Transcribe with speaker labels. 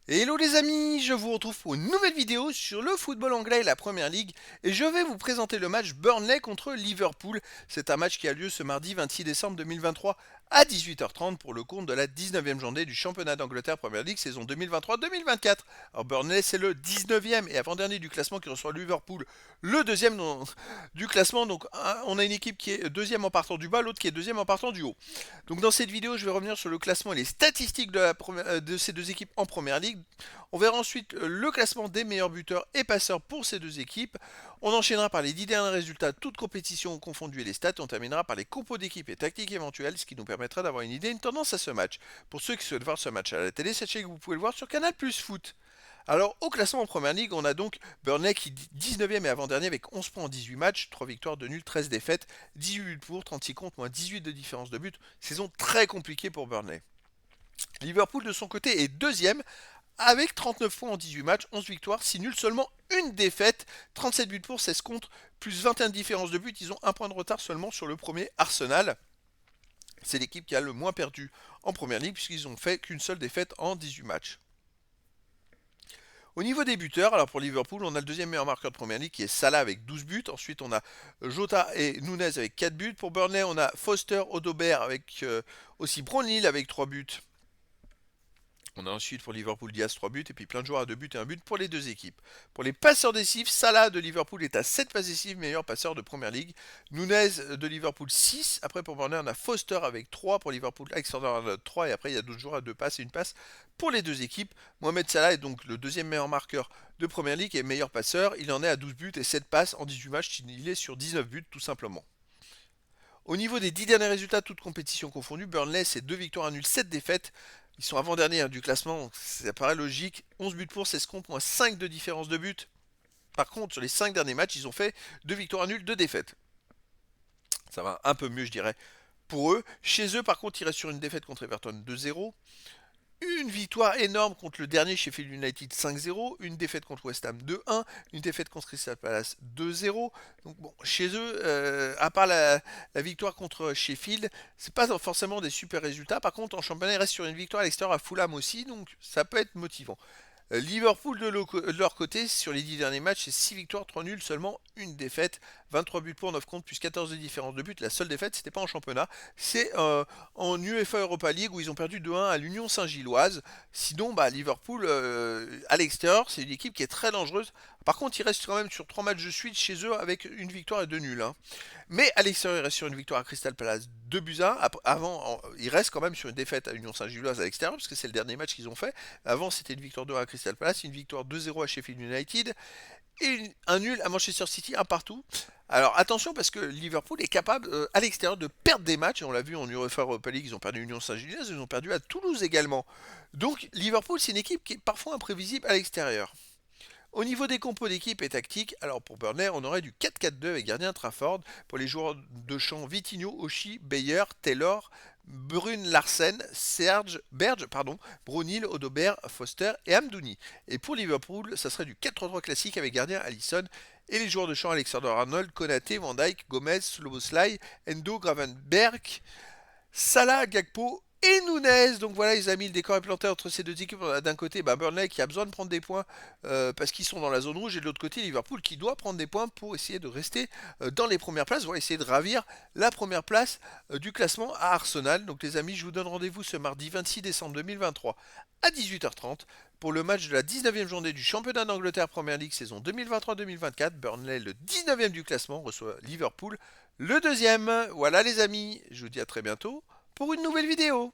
Speaker 1: Hello les amis, je vous retrouve pour une nouvelle vidéo sur le football anglais et la Première Ligue et je vais vous présenter le match Burnley contre Liverpool. C'est un match qui a lieu ce mardi 26 décembre 2023 à 18h30 pour le compte de la 19e journée du championnat d'Angleterre Première Ligue saison 2023-2024. Alors Burnley c'est le 19e et avant-dernier du classement qui reçoit Liverpool, le deuxième du classement. Donc on a une équipe qui est deuxième en partant du bas, l'autre qui est deuxième en partant du haut. Donc dans cette vidéo, je vais revenir sur le classement et les statistiques de ces deux équipes en Première Ligue. On verra ensuite le classement des meilleurs buteurs et passeurs pour ces deux équipes. On enchaînera par les 10 derniers résultats, toutes compétitions confondues et les stats. On terminera par les compos d'équipe et tactiques éventuelles, ce qui nous permettra d'avoir une idée, une tendance à ce match. Pour ceux qui souhaitent voir ce match à la télé, sachez que vous pouvez le voir sur Canal Plus Foot. Alors, au classement en Première Ligue, on a donc Burnley qui 19e et avant-dernier avec 11 points en 18 matchs, 3 victoires, 2 nuls, 13 défaites, 18 buts pour, 36 contre, moins 18 de différence de but. Saison très compliquée pour Burnley. Liverpool de son côté est deuxième avec 39 points en 18 matchs, 11 victoires, 6 nuls, seulement une défaite, 37 buts pour, 16 contre, plus 21 de différence de but. Ils ont un point de retard seulement sur le premier Arsenal. C'est l'équipe qui a le moins perdu en Première Ligue puisqu'ils ont fait qu'une seule défaite en 18 matchs. Au niveau des buteurs, alors pour Liverpool, on a le deuxième meilleur marqueur de Première Ligue qui est Salah avec 12 buts. Ensuite, on a Jota et Nunez avec 4 buts. Pour Burnley, on a Foster, Odobert avec aussi Brownhill avec 3 buts. On a ensuite pour Liverpool Diaz 3 buts et puis plein de joueurs à 2 buts et 1 but pour les deux équipes. Pour les passeurs décisifs, Salah de Liverpool est à 7 passes décisives, meilleur passeur de Première Ligue. Nunez de Liverpool 6. Après pour Burnley, on a Foster avec 3 pour Liverpool, Alexander 3 et après il y a d'autres joueurs à 2 passes et une passe pour les deux équipes. Mohamed Salah est donc le deuxième meilleur marqueur de Première Ligue et meilleur passeur. Il en est à 12 buts et 7 passes en 18 matchs. Il est sur 19 buts tout simplement. Au niveau des 10 derniers résultats, toutes compétitions confondues, Burnley c'est 2 victoires, 1 nul, 7 défaites. Ils sont avant-derniers du classement, donc ça paraît logique. 11 buts pour, 16 contre, moins 5 de différence de but. Par contre, sur les 5 derniers matchs, ils ont fait 2 victoires, 1 nul, 2 défaites. Ça va un peu mieux, je dirais, pour eux. Chez eux, par contre, ils restent sur une défaite contre Everton 2-0. Une victoire énorme contre le dernier Sheffield United 5-0, une défaite contre West Ham 2-1, une défaite contre Crystal Palace 2-0. Donc bon, chez eux, à part la victoire contre Sheffield, c'est pas forcément des super résultats. Par contre, en championnat, ils restent sur une victoire à l'extérieur à Fulham aussi, donc ça peut être motivant. Liverpool de leur côté, sur les 10 derniers matchs, c'est 6 victoires, 3 nuls, seulement une défaite. 23 buts pour, 9 contre, plus 14 de différence de but. La seule défaite, c'était pas en championnat, c'est en UEFA Europa League où ils ont perdu 2-1 à l'Union Saint-Gilloise. Sinon, Liverpool, à l'extérieur, c'est une équipe qui est très dangereuse. Par contre, ils restent quand même sur 3 matchs de suite chez eux avec une victoire et 2 nuls, hein. Mais à l'extérieur, il reste sur une victoire à Crystal Palace 2 buts 1. Avant, il reste quand même sur une défaite à l'Union Saint-Gilloise à l'extérieur, parce que c'est le dernier match qu'ils ont fait. Avant, c'était une victoire 2 à Crystal Palace, une victoire 2-0 à Sheffield United, et un nul à Manchester City, un partout. Alors attention parce que Liverpool est capable à l'extérieur de perdre des matchs. On l'a vu en UEFA Europa League, ils ont perdu à l'Union Saint-Gilloise, ils ont perdu à Toulouse également. Donc Liverpool, c'est une équipe qui est parfois imprévisible à l'extérieur. Au niveau des compos d'équipe et tactique, alors pour Burnley, on aurait du 4-4-2 avec gardien Trafford. Pour les joueurs de champ, Vitinho, Oshie, Bayer, Taylor, Brune Larsen, Berge, Brownhill, Odobert, Foster et Amdouni. Et pour Liverpool, ça serait du 4-3-3 classique avec gardien Allison et les joueurs de champ Alexander-Arnold, Konaté, Van Dijk, Gomez, Sloboslai, Endo, Gravenberg, Salah, Gakpo et Nunez. Donc voilà, les amis, le décor est planté entre ces deux équipes. D'un côté, Burnley qui a besoin de prendre des points parce qu'ils sont dans la zone rouge, et de l'autre côté, Liverpool qui doit prendre des points pour essayer de rester dans les premières places, voire essayer de ravir la première place du classement à Arsenal. Donc les amis, je vous donne rendez-vous ce mardi 26 décembre 2023 à 18h30 pour le match de la 19e journée du championnat d'Angleterre Première League saison 2023-2024. Burnley, le 19e du classement, reçoit Liverpool, le deuxième. Voilà les amis, je vous dis à très bientôt pour une nouvelle vidéo.